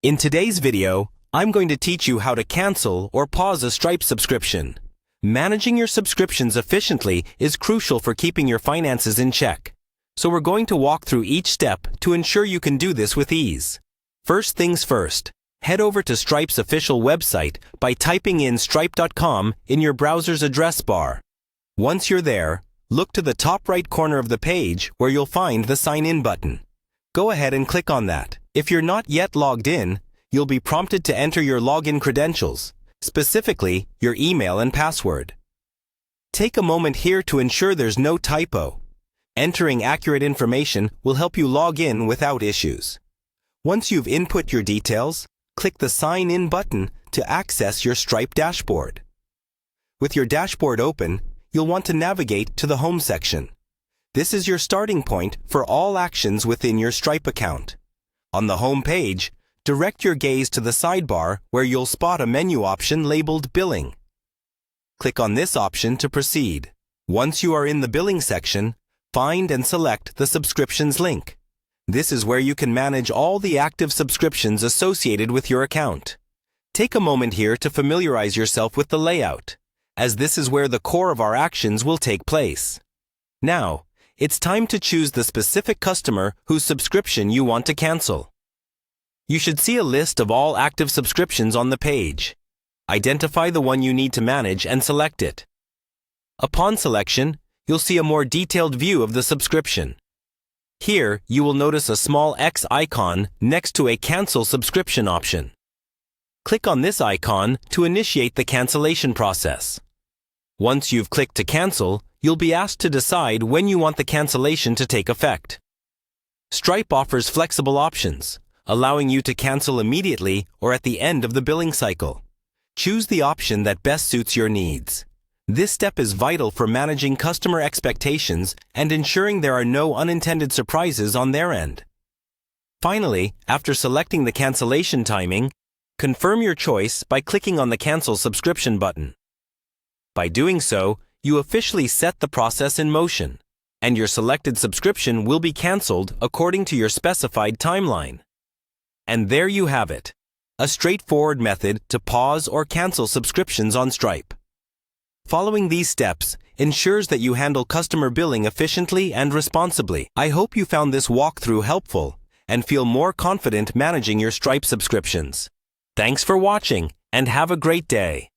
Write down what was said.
In today's video, I'm going to teach you how to cancel or pause a Stripe subscription. Managing your subscriptions efficiently is crucial for keeping your finances in check. So we're going to walk through each step to ensure you can do this with ease. First things first, head over to Stripe's official website by typing in stripe.com in your browser's address bar. Once you're there, look to the top right corner of the page where you'll find the Sign In button. Go ahead and click on that. If you're not yet logged in, you'll be prompted to enter your login credentials, specifically your email and password. Take a moment here to ensure there's no typo. Entering accurate information will help you log in without issues. Once you've input your details, click the Sign In button to access your Stripe dashboard. With your dashboard open, you'll want to navigate to the Home section. This is your starting point for all actions within your Stripe account. On the home page, direct your gaze to the sidebar where you'll spot a menu option labeled Billing. Click on this option to proceed. Once you are in the Billing section, find and select the Subscriptions link. This is where you can manage all the active subscriptions associated with your account. Take a moment here to familiarize yourself with the layout, as this is where the core of our actions will take place. Now, it's time to choose the specific customer whose subscription you want to cancel. You should see a list of all active subscriptions on the page. Identify the one you need to manage and select it. Upon selection, you'll see a more detailed view of the subscription. Here, you will notice a small X icon next to a Cancel Subscription option. Click on this icon to initiate the cancellation process. Once you've clicked to cancel, you'll be asked to decide when you want the cancellation to take effect. Stripe offers flexible options, allowing you to cancel immediately or at the end of the billing cycle. Choose the option that best suits your needs. This step is vital for managing customer expectations and ensuring there are no unintended surprises on their end. Finally, after selecting the cancellation timing, confirm your choice by clicking on the Cancel Subscription button. By doing so, you officially set the process in motion, and your selected subscription will be canceled according to your specified timeline. And there you have it, a straightforward method to pause or cancel subscriptions on Stripe. Following these steps ensures that you handle customer billing efficiently and responsibly. I hope you found this walkthrough helpful and feel more confident managing your Stripe subscriptions. Thanks for watching and have a great day.